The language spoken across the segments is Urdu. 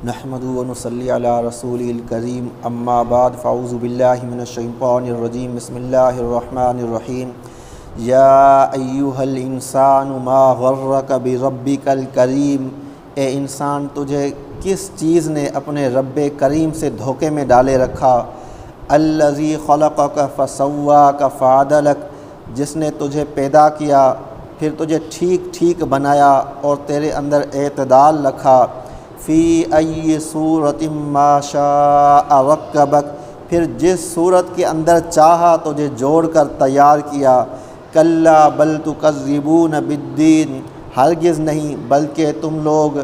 نحمدہ و نصلی علی رسول الکریم اما بعد فاعوذ باللہ من الشیطان الرجیم بسم اللہ الرحمن الرحیم یا ایہا الانسان ما غرک بربک الکریم، اے انسان تجھے کس چیز نے اپنے رب کریم سے دھوکے میں ڈالے رکھا، الذی خلقک فسواک فعدلک، جس نے تجھے پیدا کیا پھر تجھے ٹھیک ٹھیک بنایا اور تیرے اندر اعتدال رکھا، فی ای صورت ما شاء رکبک، پھر جس صورت کے اندر چاہا تجھے جوڑ کر تیار کیا، کلا بل تکذبون بالدین، ہرگز نہیں بلکہ تم لوگ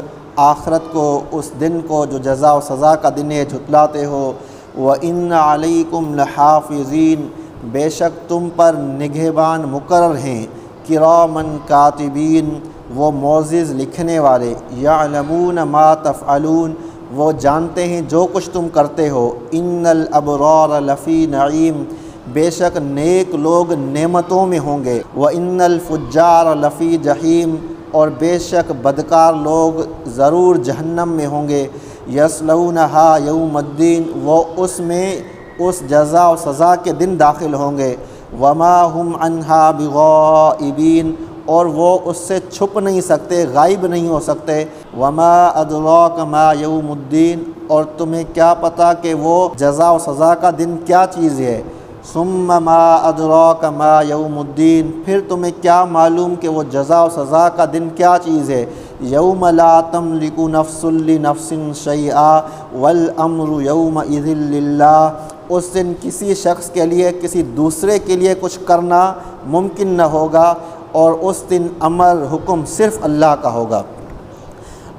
آخرت کو، اس دن کو جو جزا و سزا کا دن ہے، جھٹلاتے ہو، وَإِنَّ عَلَيْكُمْ لَحَافِظِينَ، بے شک تم پر نگہبان مقرر ہیں، کرامن کاتبین، وہ معزز لکھنے والے، یعلمون ما تفعلون، وہ جانتے ہیں جو کچھ تم کرتے ہو، ان الابرار لفی نعیم، بے شک نیک لوگ نعمتوں میں ہوں گے، وان الفجار لفی جحیم، اور بے شک بدکار لوگ ضرور جہنم میں ہوں گے، یصلونہا یوم الدین، وہ اس میں اس جزا و سزا کے دن داخل ہوں گے، وما ہم عنہا بغائبین، اور وہ اس سے چھپ نہیں سکتے، غائب نہیں ہو سکتے، وما ادراک ما یوم الدین، اور تمہیں کیا پتہ کہ وہ جزا و سزا کا دن کیا چیز ہے، ثم ما ادراک ما یوم الدین، پھر تمہیں کیا معلوم کہ وہ جزا و سزا کا دن کیا چیز ہے، یوم لا تملک نفس لنفس شیئا والامر یومئذ للہ، اس دن کسی شخص کے لیے کسی دوسرے کے لیے کچھ کرنا ممکن نہ ہوگا، اور اس دن امر حکم صرف اللہ کا ہوگا۔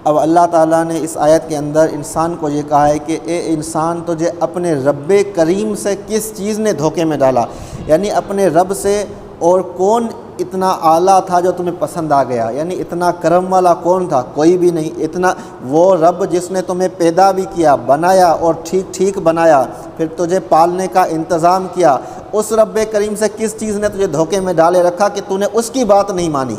اب اللہ تعالیٰ نے اس آیت کے اندر انسان کو یہ کہا ہے کہ اے انسان تجھے اپنے رب کریم سے کس چیز نے دھوکے میں ڈالا، یعنی اپنے رب سے اور کون اتنا اعلیٰ تھا جو تمہیں پسند آ گیا، یعنی اتنا کرم والا کون تھا، کوئی بھی نہیں، اتنا وہ رب جس نے تمہیں پیدا بھی کیا، بنایا اور ٹھیک ٹھیک بنایا، پھر تجھے پالنے کا انتظام کیا، اس رب کریم سے کس چیز نے تجھے دھوکے میں ڈالے رکھا کہ تو نے اس کی بات نہیں مانی۔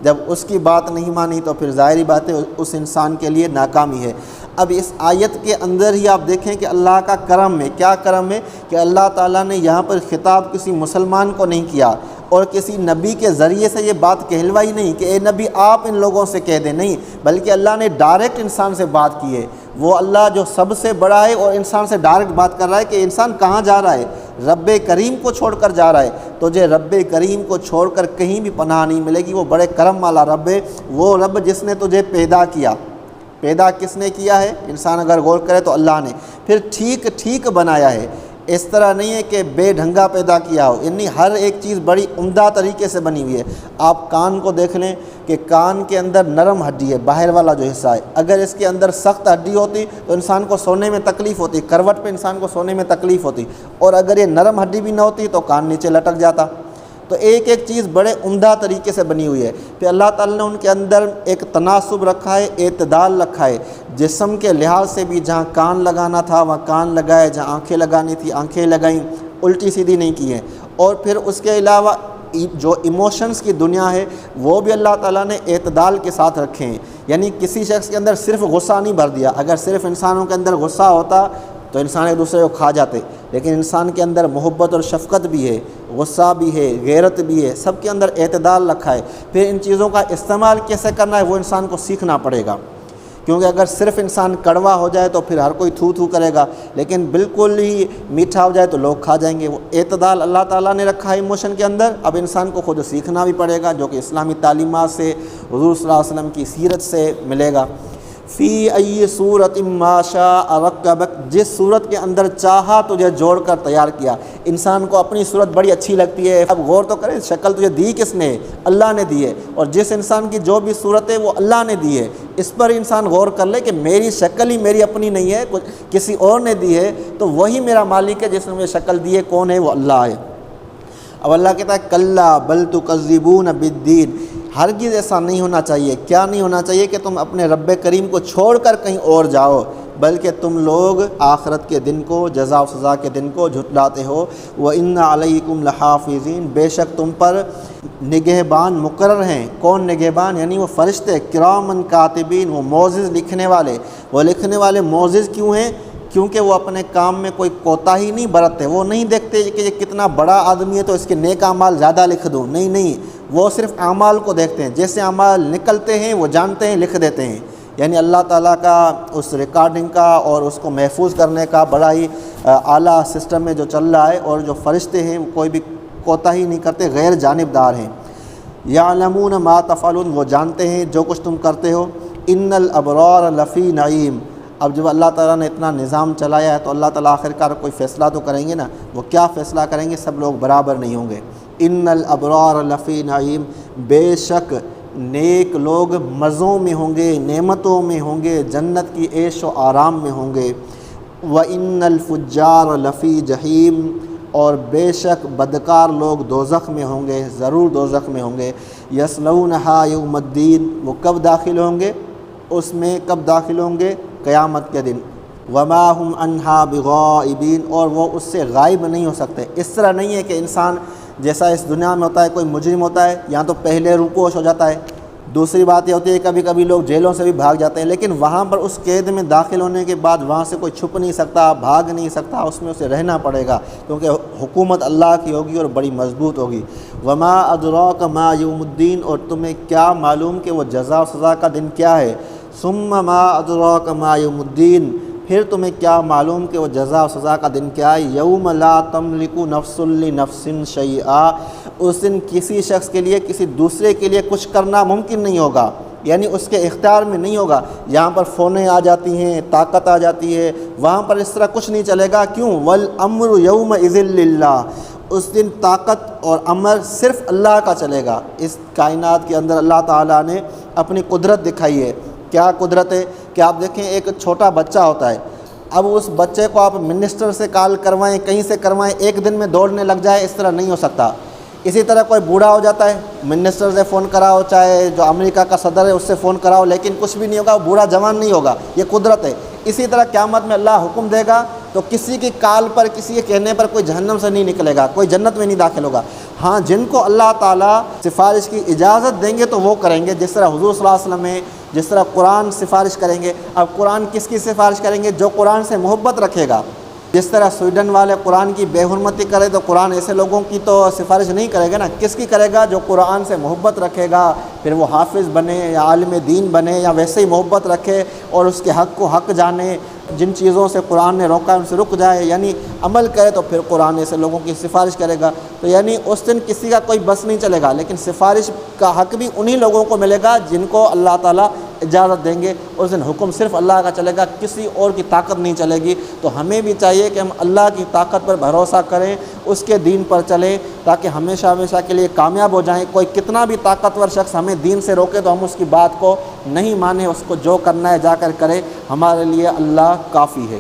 جب اس کی بات نہیں مانی تو پھر ظاہری بات ہے اس انسان کے لیے ناکامی ہے۔ اب اس آیت کے اندر ہی آپ دیکھیں کہ اللہ کا کرم ہے، کیا کرم ہے کہ اللہ تعالیٰ نے یہاں پر خطاب کسی مسلمان کو نہیں کیا اور کسی نبی کے ذریعے سے یہ بات کہلوائی نہیں کہ اے نبی آپ ان لوگوں سے کہہ دیں، نہیں، بلکہ اللہ نے ڈائریکٹ انسان سے بات کی ہے۔ وہ اللہ جو سب سے بڑا ہے اور انسان سے ڈائریکٹ بات کر رہا ہے کہ انسان کہاں جا رہا ہے، رب کریم کو چھوڑ کر جا رہا ہے، تجھے رب کریم کو چھوڑ کر کہیں بھی پناہ نہیں ملے گی۔ وہ بڑے کرم والا رب ہے، وہ رب جس نے تجھے پیدا کیا۔ پیدا کس نے کیا ہے؟ انسان اگر غور کرے تو اللہ نے، پھر ٹھیک ٹھیک بنایا ہے، اس طرح نہیں ہے کہ بے ڈھنگا پیدا کیا ہو، یعنی ہر ایک چیز بڑی عمدہ طریقے سے بنی ہوئی ہے۔ آپ کان کو دیکھ لیں کہ کان کے اندر نرم ہڈی ہے، باہر والا جو حصہ ہے، اگر اس کے اندر سخت ہڈی ہوتی تو انسان کو سونے میں تکلیف ہوتی، کروٹ پہ انسان کو سونے میں تکلیف ہوتی، اور اگر یہ نرم ہڈی بھی نہ ہوتی تو کان نیچے لٹک جاتا۔ تو ایک ایک چیز بڑے عمدہ طریقے سے بنی ہوئی ہے۔ پھر اللہ تعالیٰ نے ان کے اندر ایک تناسب رکھا ہے، اعتدال رکھا ہے، جسم کے لحاظ سے بھی جہاں کان لگانا تھا وہاں کان لگائے، جہاں آنکھیں لگانی تھی آنکھیں لگائیں، الٹی سیدھی نہیں کی ہیں۔ اور پھر اس کے علاوہ جو ایموشنز کی دنیا ہے وہ بھی اللہ تعالیٰ نے اعتدال کے ساتھ رکھے ہیں، یعنی کسی شخص کے اندر صرف غصہ نہیں بھر دیا، اگر صرف انسانوں کے اندر غصہ ہوتا تو انسان ایک دوسرے کو کھا جاتے، لیکن انسان کے اندر محبت اور شفقت بھی ہے، غصہ بھی ہے، غیرت بھی ہے، سب کے اندر اعتدال رکھا ہے۔ پھر ان چیزوں کا استعمال کیسے کرنا ہے وہ انسان کو سیکھنا پڑے گا، کیونکہ اگر صرف انسان کڑوا ہو جائے تو پھر ہر کوئی تھو تھو کرے گا، لیکن بالکل ہی میٹھا ہو جائے تو لوگ کھا جائیں گے۔ وہ اعتدال اللہ تعالیٰ نے رکھا ہے ایموشن کے اندر، اب انسان کو خود سیکھنا بھی پڑے گا، جو کہ اسلامی تعلیمات سے، حضور صلی اللہ علیہ وسلم کی سیرت سے ملے گا۔ فی ای صورت ما شاء رکبک، جس صورت کے اندر چاہا تجھے جوڑ کر تیار کیا۔ انسان کو اپنی صورت بڑی اچھی لگتی ہے، اب غور تو کرے شکل تجھے دی کس نے؟ اللہ نے دی ہے، اور جس انسان کی جو بھی صورت ہے وہ اللہ نے دی ہے، اس پر انسان غور کر لے کہ میری شکل ہی میری اپنی نہیں ہے، کسی اور نے دی ہے، تو وہی میرا مالک ہے جس نے مجھے شکل دی ہے، کون ہے؟ وہ اللہ ہے۔ اب اللہ کہتا ہے کلا بل تکذبون بالدین، ہرگز ایسا نہیں ہونا چاہیے۔ کیا نہیں ہونا چاہیے؟ کہ تم اپنے رب کریم کو چھوڑ کر کہیں اور جاؤ۔ بلکہ تم لوگ آخرت کے دن کو، جزا و سزا کے دن کو جھٹلاتے ہو۔ وَإِنَّ عَلَيْكُمْ لَحَافِظِينَ، بے شک تم پر نگہبان مقرر ہیں۔ کون نگہبان؟ یعنی وہ فرشتے، کرامن کاتبین، وہ معجز لکھنے والے۔ وہ لکھنے والے معجز کیوں ہیں؟ کیونکہ وہ اپنے کام میں کوئی کوتاہی نہیں برتتے۔ وہ نہیں دیکھتے کہ یہ کتنا بڑا آدمی ہے تو اس کے نیک اعمال زیادہ لکھ دوں، نہیں، وہ صرف اعمال کو دیکھتے ہیں، جیسے اعمال نکلتے ہیں وہ جانتے ہیں، لکھ دیتے ہیں۔ یعنی اللہ تعالیٰ کا اس ریکارڈنگ کا اور اس کو محفوظ کرنے کا بڑا ہی اعلیٰ سسٹم میں جو چل رہا ہے، اور جو فرشتے ہیں وہ کوئی بھی کوتاہی نہیں کرتے، غیر جانبدار ہیں۔ یعلمون ما تفعلون، وہ جانتے ہیں جو کچھ تم کرتے ہو۔ ان الابرار لفی نعیم، اب جب اللہ تعالیٰ نے اتنا نظام چلایا ہے تو اللہ تعالیٰ آخرکار کوئی فیصلہ تو کریں گے نا، وہ کیا فیصلہ کریں گے؟ سب لوگ برابر نہیں ہوں گے۔ ان الابرار لفی نعیم، بے شک نیک لوگ مزوں میں ہوں گے، نعمتوں میں ہوں گے، جنت کی عیش و آرام میں ہوں گے۔ وَإِنَّ الْفُجَّارَ لَفِي جَحِيمٍ، اور بے شک بدکار لوگ دوزخ میں ہوں گے، ضرور دوزخ میں ہوں گے۔ یصلونہا یوم الدین، وہ کب داخل ہوں گے؟ اس میں کب داخل ہوں گے؟ قیامت کے دن۔ وما ہم عنہا بغائبین، اور وہ اس سے غائب نہیں ہو سکتے۔ اس طرح نہیں ہے کہ انسان جیسا اس دنیا میں ہوتا ہے، کوئی مجرم ہوتا ہے یا تو پہلے روپوش ہو جاتا ہے، دوسری بات یہ ہوتی ہے کبھی کبھی لوگ جیلوں سے بھی بھاگ جاتے ہیں، لیکن وہاں پر اس قید میں داخل ہونے کے بعد وہاں سے کوئی چھپ نہیں سکتا، بھاگ نہیں سکتا، اس میں اسے رہنا پڑے گا، کیونکہ حکومت اللہ کی ہوگی اور بڑی مضبوط ہوگی۔ وما ادراک ما یوم الدین، اور تمہیں کیا معلوم کہ وہ جزا و سزا کا دن کیا ہے۔ ثم ما ادراک ما یوم الدین، پھر تمہیں کیا معلوم کہ وہ جزا و سزا کا دن کیا ہے۔ یوم لا تملک نفس لنفس شیئا، اس دن کسی شخص کے لیے کسی دوسرے کے لیے کچھ کرنا ممکن نہیں ہوگا، یعنی اس کے اختیار میں نہیں ہوگا۔ یہاں پر فونیں آ جاتی ہیں، طاقت آ جاتی ہے، وہاں پر اس طرح کچھ نہیں چلے گا۔ کیوں؟ والامر یومئذ للہ، اس دن طاقت اور امر صرف اللہ کا چلے گا۔ اس کائنات کے اندر اللہ تعالیٰ نے اپنی قدرت دکھائی ہے۔ کیا قدرت ہے کہ آپ دیکھیں ایک چھوٹا بچہ ہوتا ہے، اب اس بچے کو آپ منسٹر سے کال کروائیں، کہیں سے کروائیں، ایک دن میں دوڑنے لگ جائے، اس طرح نہیں ہو سکتا۔ اسی طرح کوئی بوڑھا ہو جاتا ہے، منسٹر سے فون کراؤ، چاہے جو امریکہ کا صدر ہے اس سے فون کراؤ، لیکن کچھ بھی نہیں ہوگا، وہ بوڑھا جوان نہیں ہوگا، یہ قدرت ہے۔ اسی طرح قیامت میں اللہ حکم دے گا تو کسی کی کال پر، کسی کے کہنے پر کوئی جہنم سے نہیں نکلے گا، کوئی جنت میں نہیں داخل ہوگا۔ ہاں، جن کو اللہ تعالیٰ سفارش کی اجازت دیں گے تو وہ کریں گے، جس طرح حضور صلی اللہ علیہ وسلم ہے، جس طرح قرآن سفارش کریں گے۔ اب قرآن کس کی سفارش کریں گے؟ جو قرآن سے محبت رکھے گا۔ جس طرح سویڈن والے قرآن کی بے حرمتی کرے تو قرآن ایسے لوگوں کی تو سفارش نہیں کرے گا نا، کس کی کرے گا؟ جو قرآن سے محبت رکھے گا، پھر وہ حافظ بنے یا عالم دین بنے یا ویسے ہی محبت رکھے اور اس کے حق کو حق جانے، جن چیزوں سے قرآن نے روکا ان سے رک جائے، یعنی عمل کرے، تو پھر قرآن ایسے لوگوں کی سفارش کرے گا۔ تو یعنی اس دن کسی کا کوئی بس نہیں چلے گا، لیکن سفارش کا حق بھی انہی لوگوں کو ملے گا جن کو اللہ تعالیٰ اجازت دیں گے۔ اس دن حکم صرف اللہ کا چلے گا، کسی اور کی طاقت نہیں چلے گی۔ تو ہمیں بھی چاہیے کہ ہم اللہ کی طاقت پر بھروسہ کریں، اس کے دین پر چلیں، تاکہ ہمیشہ ہمیشہ کے لیے کامیاب ہو جائیں۔ کوئی کتنا بھی طاقتور شخص ہمیں دین سے روکے تو ہم اس کی بات کو نہیں مانیں، اس کو جو کرنا ہے جا کر کرے، ہمارے لیے اللہ کافی ہے۔